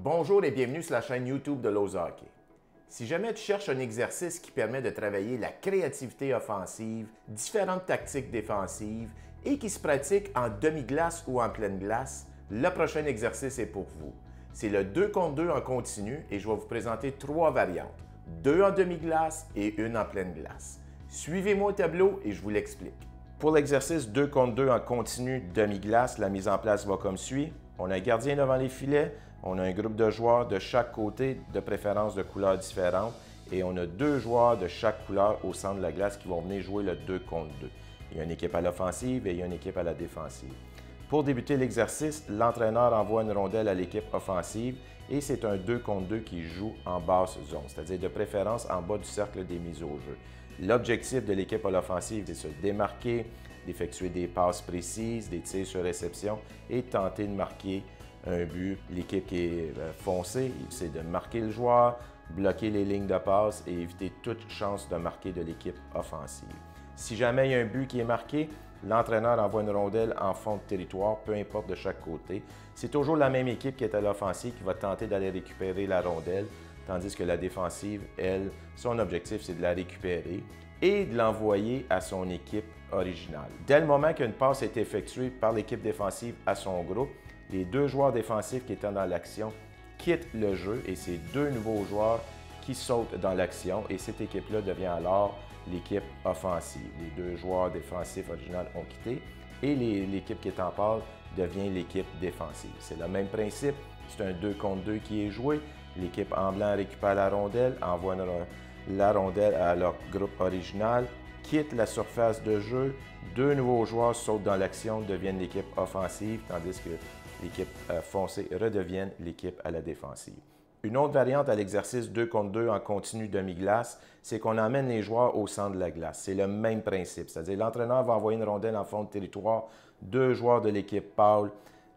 Bonjour et bienvenue sur la chaîne YouTube de Lowe's Hockey. Si jamais tu cherches un exercice qui permet de travailler la créativité offensive, différentes tactiques défensives et qui se pratique en demi-glace ou en pleine glace, le prochain exercice est pour vous. C'est le 2 contre 2 en continu et je vais vous présenter 3 variantes, 2 en demi-glace et 1 en pleine glace. Suivez-moi au tableau et je vous l'explique. Pour l'exercice 2 contre 2 en continu demi-glace, la mise en place va comme suit. On a un gardien devant les filets, on a un groupe de joueurs de chaque côté, de préférence de couleurs différentes, et on a 2 joueurs de chaque couleur au centre de la glace qui vont venir jouer le 2 contre 2. Il y a une équipe à l'offensive et il y a une équipe à la défensive. Pour débuter l'exercice, l'entraîneur envoie une rondelle à l'équipe offensive et c'est un 2 contre 2 qui joue en basse zone, c'est-à-dire de préférence en bas du cercle des mises au jeu. L'objectif de l'équipe à l'offensive, c'est de se démarquer, d'effectuer des passes précises, des tirs sur réception et tenter de marquer un but. L'équipe qui est foncée, c'est de marquer le joueur, bloquer les lignes de passe et éviter toute chance de marquer de l'équipe offensive. Si jamais il y a un but qui est marqué, l'entraîneur envoie une rondelle en fond de territoire, peu importe de chaque côté. C'est toujours la même équipe qui est à l'offensive qui va tenter d'aller récupérer la rondelle, tandis que la défensive, elle, son objectif, c'est de la récupérer et de l'envoyer à son équipe originale. Dès le moment qu'une passe est effectuée par l'équipe défensive à son groupe, les 2 joueurs défensifs qui étaient dans l'action quittent le jeu et c'est 2 nouveaux joueurs qui sautent dans l'action et cette équipe-là devient alors l'équipe offensive. Les 2 joueurs défensifs originaux ont quitté et l'équipe qui est en pâle devient l'équipe défensive. C'est le même principe, c'est un 2 contre 2 qui est joué. L'équipe en blanc récupère la rondelle, envoie la rondelle à leur groupe original, quitte la surface de jeu. 2 nouveaux joueurs sautent dans l'action, deviennent l'équipe offensive, tandis que l'équipe foncée redevienne l'équipe à la défensive. Une autre variante à l'exercice 2 contre 2 en continu demi-glace, c'est qu'on emmène les joueurs au centre de la glace. C'est le même principe, c'est-à-dire l'entraîneur va envoyer une rondelle en fond de territoire, 2 joueurs de l'équipe pâle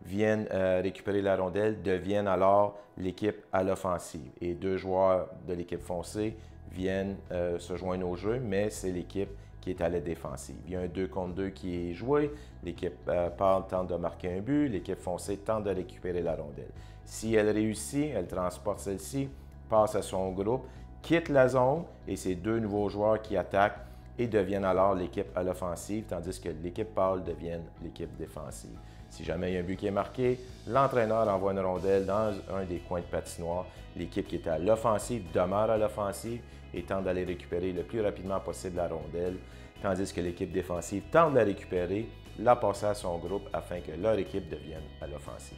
viennent récupérer la rondelle, deviennent alors l'équipe à l'offensive. Et 2 joueurs de l'équipe foncée viennent se joindre au jeu, mais c'est l'équipe qui est à la défensive. Il y a un 2 contre 2 qui est joué, l'équipe pâle tente de marquer un but, l'équipe foncée tente de récupérer la rondelle. Si elle réussit, elle transporte celle-ci, passe à son groupe, quitte la zone et c'est 2 nouveaux joueurs qui attaquent et deviennent alors l'équipe à l'offensive, tandis que l'équipe pâle devient l'équipe défensive. Si jamais il y a un but qui est marqué, l'entraîneur envoie une rondelle dans un des coins de patinoire. L'équipe qui est à l'offensive demeure à l'offensive et tente d'aller récupérer le plus rapidement possible la rondelle, tandis que l'équipe défensive tente de la récupérer, la passer à son groupe afin que leur équipe devienne à l'offensive.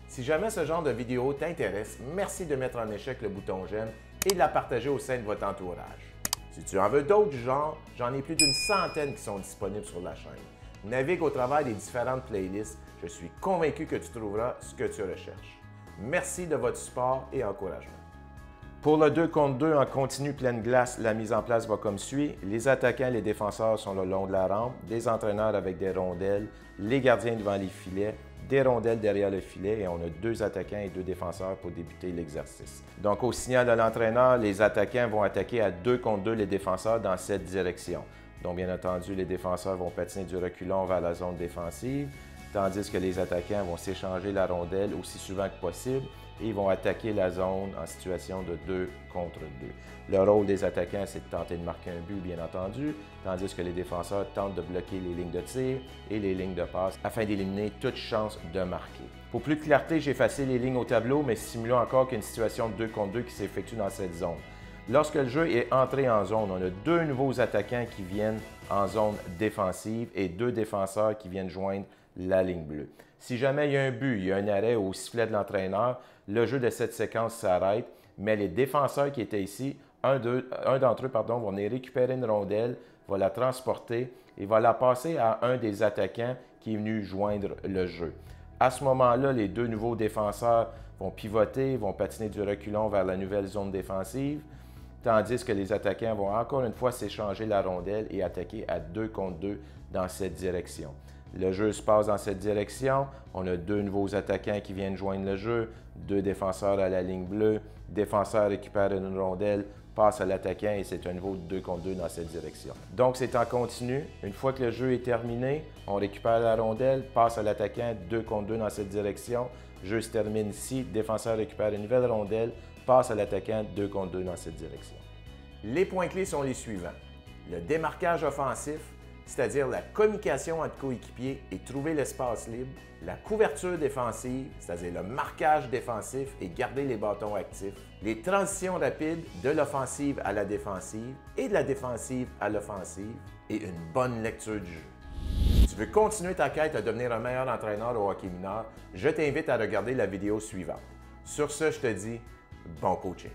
Si jamais ce genre de vidéo t'intéresse, merci de mettre en échec le bouton j'aime et de la partager au sein de votre entourage. Si tu en veux d'autres du genre, j'en ai plus d'une centaine qui sont disponibles sur la chaîne. Navigue au travers des différentes playlists, je suis convaincu que tu trouveras ce que tu recherches. Merci de votre support et encouragement. Pour le 2 contre 2 en continu pleine glace, la mise en place va comme suit. Les attaquants et les défenseurs sont le long de la rampe, des entraîneurs avec des rondelles, les gardiens devant les filets, des rondelles derrière le filet et on a 2 attaquants et 2 défenseurs pour débuter l'exercice. Donc au signal de l'entraîneur, les attaquants vont attaquer à 2 contre 2 les défenseurs dans cette direction. Donc bien entendu, les défenseurs vont patiner du reculon vers la zone défensive, tandis que les attaquants vont s'échanger la rondelle aussi souvent que possible et ils vont attaquer la zone en situation de 2 contre 2. Le rôle des attaquants, c'est de tenter de marquer un but, bien entendu, tandis que les défenseurs tentent de bloquer les lignes de tir et les lignes de passe afin d'éliminer toute chance de marquer. Pour plus de clarté, j'ai effacé les lignes au tableau, mais simulons encore qu'une situation de 2 contre 2 qui s'effectue dans cette zone. Lorsque le jeu est entré en zone, on a 2 nouveaux attaquants qui viennent en zone défensive et 2 défenseurs qui viennent joindre la ligne bleue. Si jamais il y a un but, il y a un arrêt au sifflet de l'entraîneur, le jeu de cette séquence s'arrête, mais les défenseurs qui étaient ici, un d'entre eux vont venir récupérer une rondelle, va la transporter et va la passer à un des attaquants qui est venu joindre le jeu. À ce moment-là, les 2 nouveaux défenseurs vont pivoter, vont patiner du reculon vers la nouvelle zone défensive, tandis que les attaquants vont encore une fois s'échanger la rondelle et attaquer à 2 contre 2 dans cette direction. Le jeu se passe dans cette direction. On a 2 nouveaux attaquants qui viennent joindre le jeu, 2 défenseurs à la ligne bleue. Défenseur récupère une rondelle, passe à l'attaquant et c'est un nouveau 2 contre 2 dans cette direction. Donc c'est en continu. Une fois que le jeu est terminé, on récupère la rondelle, passe à l'attaquant, 2 contre 2 dans cette direction. Le jeu se termine si le défenseur récupère une nouvelle rondelle, passe à l'attaquant 2 contre 2 dans cette direction. Les points clés sont les suivants. Le démarquage offensif, c'est-à-dire la communication entre coéquipiers et trouver l'espace libre. La couverture défensive, c'est-à-dire le marquage défensif et garder les bâtons actifs. Les transitions rapides de l'offensive à la défensive et de la défensive à l'offensive. Et une bonne lecture du jeu. Tu veux continuer ta quête à devenir un meilleur entraîneur au hockey mineur? Je t'invite à regarder la vidéo suivante. Sur ce, je te dis bon coaching.